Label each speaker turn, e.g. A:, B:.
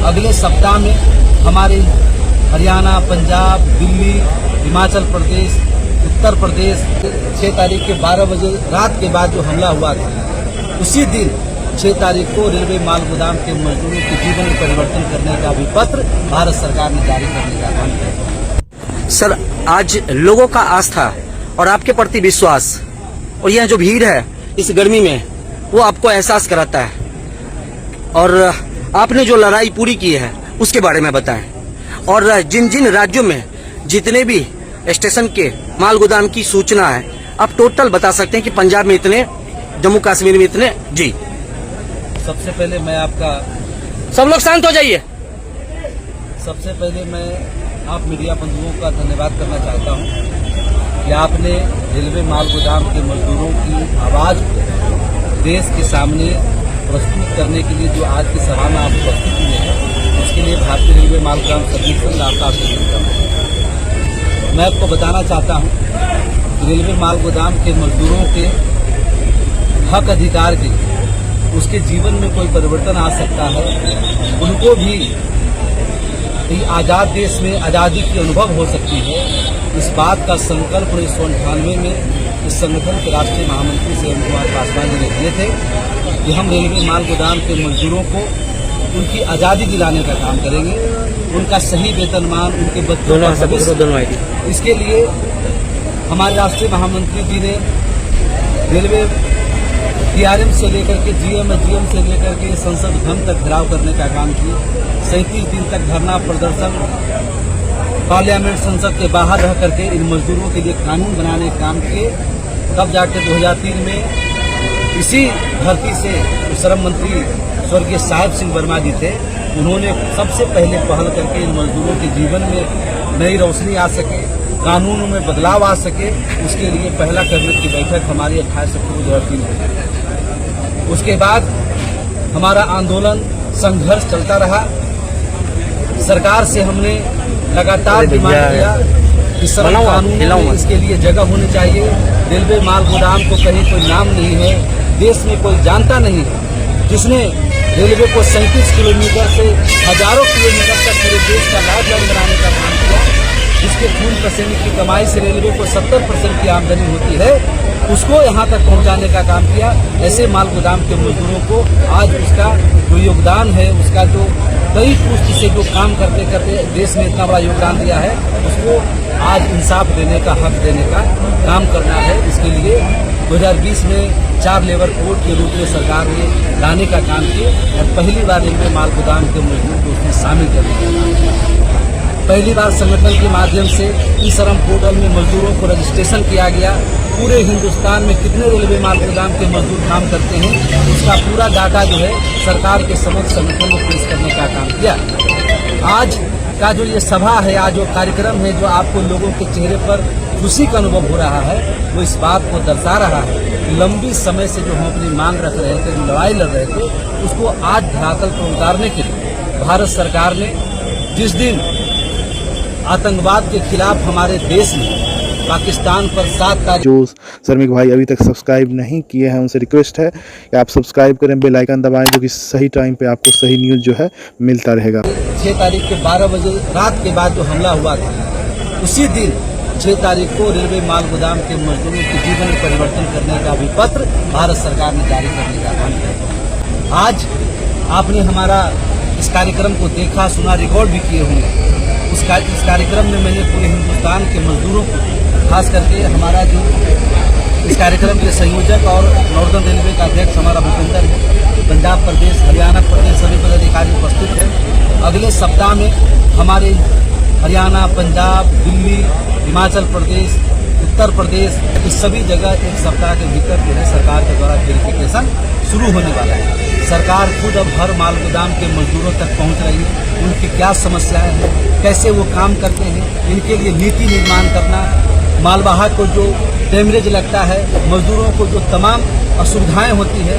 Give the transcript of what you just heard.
A: अगले सप्ताह में हमारे हरियाणा, पंजाब, दिल्ली, हिमाचल प्रदेश, उत्तर प्रदेश 6 तारीख के 12 बजे रात के बाद जो हमला हुआ था, उसी दिन 6 तारीख को रेलवे माल गोदाम के मजदूरों के जीवन में परिवर्तन करने का भी पत्र भारत सरकार ने जारी करने का काम किया।
B: सर, आज लोगों का आस्था और आपके प्रति विश्वास और यह जो भीड़ है इस गर्मी में, वो आपको एहसास कराता है। और आपने जो लड़ाई पूरी की है उसके बारे में बताएं। और जिन जिन राज्यों में जितने भी स्टेशन के माल गोदाम की सूचना है, आप टोटल बता सकते हैं कि पंजाब में इतने, जम्मू कश्मीर में इतने। जी,
A: सबसे पहले मैं आपका,
B: सब लोग शांत हो जाइए।
A: सबसे पहले मैं आप मीडिया बंधुओं का धन्यवाद करना चाहता हूं कि आपने रेलवे माल गोदाम के मजदूरों की आवाज को देश के सामने प्रस्तुत करने के लिए जो आज की सभा में आप उपस्थित हुए हैं, उसके लिए भारतीय रेलवे माल गोदाम सर्विस संघ आपका अभिनंदन करता हूं। मैं आपको बताना चाहता हूं कि रेलवे माल गोदाम के मजदूरों के हक अधिकार के, उसके जीवन में कोई परिवर्तन आ सकता है, उनको भी आजाद देश में आजादी की अनुभव हो सकती है। इस बात का संकल्प 1998 में इस संगठन के राष्ट्रीय महामंत्री से कुमार पासवान जी ने दिए थे कि हम रेलवे माल गोदाम के मजदूरों को उनकी आजादी दिलाने का काम करेंगे, उनका सही वेतनमान, उनके बच्चों का भविष्य। इसके लिए हमारे राष्ट्रीय महामंत्री जी ने रेलवे DRM से लेकर के GM से लेकर के संसद भवन तक घेराव करने का काम किया। 37 दिन तक धरना प्रदर्शन, पार्लियामेंट संसद के बाहर रह करके इन मजदूरों के लिए कानून बनाने का काम किए। तब जाके 2003 में इसी धरती से श्रम मंत्री स्वर्गीय साहिब सिंह वर्मा जी थे, उन्होंने सबसे पहले पहल करके इन मजदूरों के जीवन में नई रोशनी आ सके, कानूनों में बदलाव आ सके, उसके लिए पहला कैबिनेट की बैठक हमारी 28 अक्टूबर 2003 में। उसके बाद हमारा आंदोलन, संघर्ष चलता रहा। सरकार से हमने लगातार डिमांड किया कि श्रम कानूनों में इसके लिए जगह होनी चाहिए। रेलवे माल गोदाम को कहीं कोई नाम नहीं है, देश में कोई जानता नहीं है, जिसने रेलवे को 37 किलोमीटर से हजारों किलोमीटर तक पूरे देश का लाइफलाइन बनाने का काम किया, जिसके खून पसीने की कमाई से रेलवे को 70% की आमदनी होती है, उसको यहाँ तक पहुँचाने का काम किया। ऐसे माल गोदाम के मजदूरों को आज उसका जो योगदान है, उसका जो कई पुष्ट से जो काम करते करते देश में इतना बड़ा योगदान दिया है, उसको आज इंसाफ देने का, हक देने का काम करना है। इसके लिए 2020 में 4 लेबर कोड के रूप में सरकार ने लाने का काम किया और पहली बार रेलवे माल गोदाम के मजदूर को उसमें शामिल करने का काम किया। पहली बार संगठन के माध्यम से ई-श्रम पोर्टल में मजदूरों को रजिस्ट्रेशन किया गया। पूरे हिंदुस्तान में कितने रेलवे माल गोदाम के मजदूर काम करते हैं, उसका पूरा डाटा जो है सरकार के समक्ष संगठन को पेश करने का काम किया। आज का जो ये सभा है, आज जो कार्यक्रम है, जो आपको लोगों के चेहरे पर खुशी का अनुभव हो रहा है, वो इस बात को दर्शा रहा है कि लंबी समय से जो हम अपनी मांग रख रहे थे, लड़ाई लड़ रहे थे, उसको आज धरातल पर उतारने के लिए भारत सरकार ने जिस दिन आतंकवाद के खिलाफ हमारे देश में पाकिस्तान पर 7 तारीख,
C: जो श्रमिक भाई अभी तक सब्सक्राइब नहीं किए हैं, उनसे रिक्वेस्ट है कि आप सब्सक्राइब करें, बेल आइकन दबाएं, जो कि सही टाइम पे आपको सही न्यूज़ जो है मिलता रहेगा।
A: 6 तारीख के 12 बजे रात के बाद जो हमला हुआ था, उसी दिन 6 तारीख को रेलवे माल गोदाम के मजदूरों के जीवन में परिवर्तन करने का भी पत्र भारत सरकार ने जारी करने का काम किया। आज आपने हमारा इस कार्यक्रम को देखा, सुना, रिकॉर्ड भी किए होंगे। इस कार्यक्रम में मैंने पूरे हिंदुस्तान के मजदूरों को, खास करके हमारा जो इस कार्यक्रम के संयोजक और नॉर्दर्न रेलवे का अध्यक्ष हमारा भूपेंद्र है, पंजाब प्रदेश, हरियाणा प्रदेश सभी पदाधिकारी उपस्थित हैं। अगले सप्ताह में हमारे हरियाणा, पंजाब, दिल्ली, हिमाचल प्रदेश, उत्तर प्रदेश, इस सभी जगह एक सप्ताह के भीतर जो है सरकार के द्वारा वेरिफिकेशन शुरू होने वाला है। सरकार खुद अब हर माल गोदाम के मजदूरों तक पहुंच रही है, उनकी क्या समस्याएं हैं, कैसे वो काम करते हैं, इनके लिए नीति निर्माण करना, मालवाहक को जो डेमरेज लगता है, मजदूरों को जो तमाम असुविधाएं होती है।